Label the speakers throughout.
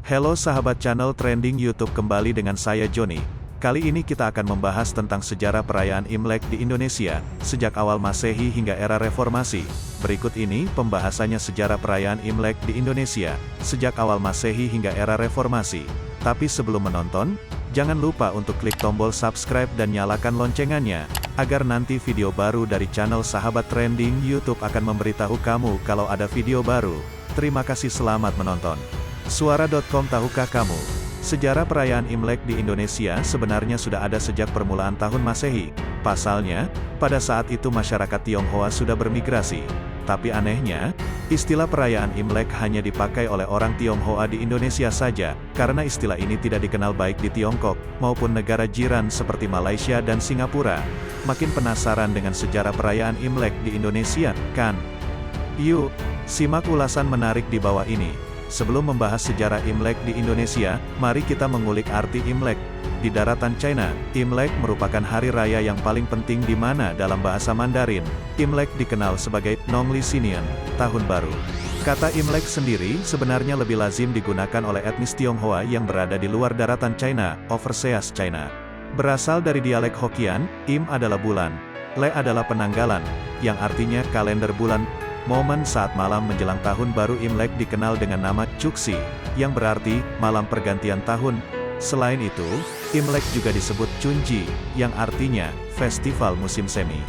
Speaker 1: Halo sahabat channel trending YouTube, kembali dengan saya Joni. Kali ini kita akan membahas tentang sejarah perayaan Imlek di Indonesia, sejak awal Masehi hingga era Reformasi. Berikut ini pembahasannya sejarah perayaan Imlek di Indonesia, sejak awal Masehi hingga era Reformasi. Tapi sebelum menonton, jangan lupa untuk klik tombol subscribe dan nyalakan loncengannya, agar nanti video baru dari channel Sahabat Trending YouTube akan memberitahu kamu kalau ada video baru. Terima kasih, selamat menonton. Suara.com. Tahukah kamu? Sejarah perayaan Imlek di Indonesia sebenarnya sudah ada sejak permulaan tahun Masehi. Pasalnya, pada saat itu masyarakat Tionghoa sudah bermigrasi. Tapi anehnya, istilah perayaan Imlek hanya dipakai oleh orang Tionghoa di Indonesia saja, karena istilah ini tidak dikenal baik di Tiongkok, maupun negara jiran seperti Malaysia dan Singapura. Makin penasaran dengan sejarah perayaan Imlek di Indonesia, kan? Yuk, simak ulasan menarik di bawah ini. Sebelum membahas sejarah Imlek di Indonesia, mari kita mengulik arti Imlek. Di daratan China, Imlek merupakan hari raya yang paling penting di mana dalam bahasa Mandarin, Imlek dikenal sebagai Nongli Sinian, Tahun Baru. Kata Imlek sendiri sebenarnya lebih lazim digunakan oleh etnis Tionghoa yang berada di luar daratan China, overseas China. Berasal dari dialek Hokkien, Im adalah bulan, Le adalah penanggalan, yang artinya kalender bulan. Momen saat malam menjelang tahun baru Imlek dikenal dengan nama Cuksi, yang berarti malam pergantian tahun. Selain itu, Imlek juga disebut Chunji, yang artinya festival musim semi.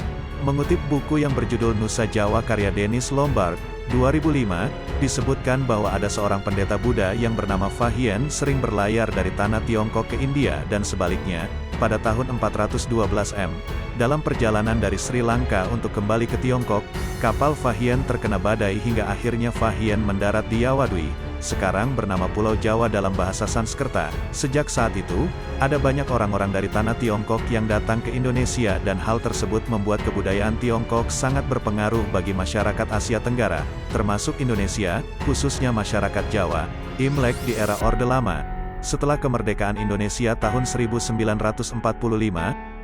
Speaker 1: Mengutip buku yang berjudul Nusa Jawa karya Dennis Lombard, 2005, disebutkan bahwa ada seorang pendeta Buddha yang bernama Fahien sering berlayar dari tanah Tiongkok ke India dan sebaliknya, pada tahun 412 M. Dalam perjalanan dari Sri Lanka untuk kembali ke Tiongkok, kapal Fahien terkena badai hingga akhirnya Fahien mendarat di Yawadwi, sekarang bernama Pulau Jawa dalam bahasa Sanskerta. Sejak saat itu, ada banyak orang-orang dari tanah Tiongkok yang datang ke Indonesia dan hal tersebut membuat kebudayaan Tiongkok sangat berpengaruh bagi masyarakat Asia Tenggara, termasuk Indonesia, khususnya masyarakat Jawa. Imlek di era Orde Lama. Setelah kemerdekaan Indonesia tahun 1945,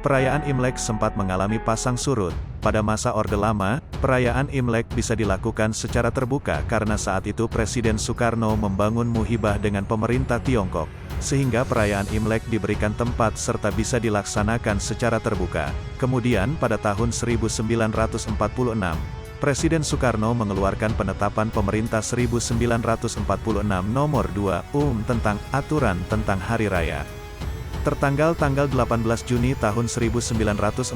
Speaker 1: perayaan Imlek sempat mengalami pasang surut. Pada masa Orde Lama, perayaan Imlek bisa dilakukan secara terbuka karena saat itu Presiden Soekarno membangun muhibah dengan pemerintah Tiongkok, sehingga perayaan Imlek diberikan tempat serta bisa dilaksanakan secara terbuka. Kemudian pada tahun 1946, Presiden Soekarno mengeluarkan penetapan Pemerintah 1946 Nomor 2 tentang Aturan tentang Hari Raya. Tertanggal tanggal 18 Juni tahun 1946.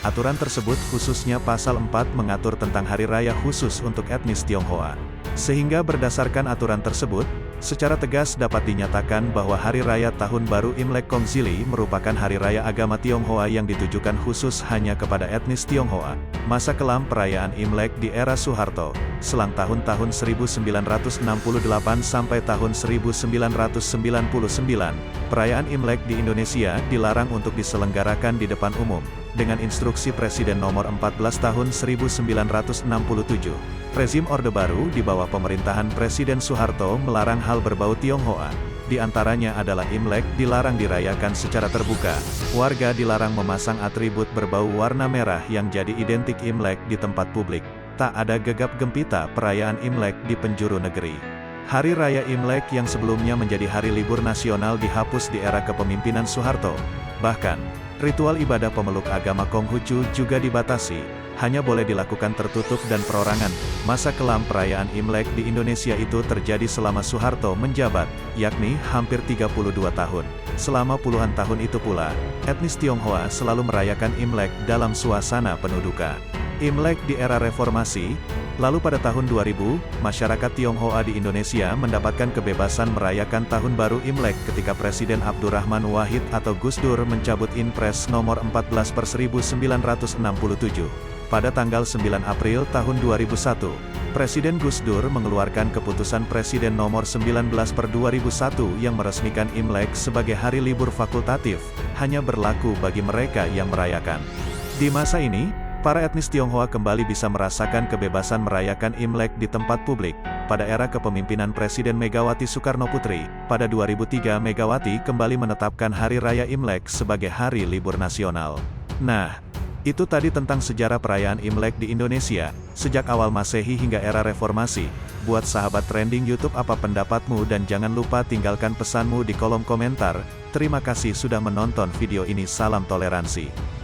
Speaker 1: Aturan tersebut khususnya Pasal 4 mengatur tentang hari raya khusus untuk etnis Tionghoa. Sehingga berdasarkan aturan tersebut, secara tegas dapat dinyatakan bahwa Hari Raya Tahun Baru Imlek Kongzili merupakan hari raya agama Tionghoa yang ditujukan khusus hanya kepada etnis Tionghoa. Masa kelam perayaan Imlek di era Soeharto, selang tahun-tahun 1968 sampai tahun 1999, perayaan Imlek di Indonesia dilarang untuk diselenggarakan di depan umum, dengan instruksi Presiden nomor 14 tahun 1967. Rezim Orde Baru di bawah pemerintahan Presiden Soeharto melarang hal berbau Tionghoa. Di antaranya adalah Imlek dilarang dirayakan secara terbuka. Warga dilarang memasang atribut berbau warna merah yang jadi identik Imlek di tempat publik. Tak ada gegap gempita perayaan Imlek di penjuru negeri. Hari Raya Imlek yang sebelumnya menjadi hari libur nasional dihapus di era kepemimpinan Soeharto. Bahkan, ritual ibadah pemeluk agama Konghucu juga dibatasi. Hanya boleh dilakukan tertutup dan perorangan. Masa kelam perayaan Imlek di Indonesia itu terjadi selama Soeharto menjabat, yakni hampir 32 tahun. Selama puluhan tahun itu pula, etnis Tionghoa selalu merayakan Imlek dalam suasana penuh duka. Imlek di era Reformasi. Lalu pada tahun 2000, masyarakat Tionghoa di Indonesia mendapatkan kebebasan merayakan Tahun Baru Imlek ketika Presiden Abdurrahman Wahid atau Gus Dur mencabut Inpres nomor 14/1967. Pada tanggal 9 April tahun 2001, Presiden Gus Dur mengeluarkan keputusan Presiden nomor 19/2001 yang meresmikan Imlek sebagai hari libur fakultatif, hanya berlaku bagi mereka yang merayakan. Di masa ini, para etnis Tionghoa kembali bisa merasakan kebebasan merayakan Imlek di tempat publik. Pada era kepemimpinan Presiden Megawati Soekarno Putri, pada 2003 Megawati kembali menetapkan Hari Raya Imlek sebagai hari libur nasional. Nah, Itu tadi tentang sejarah perayaan Imlek di Indonesia, sejak awal Masehi hingga era Reformasi. Buat sahabat trending YouTube, apa pendapatmu, dan jangan lupa tinggalkan pesanmu di kolom komentar. Terima kasih sudah menonton video ini, salam toleransi.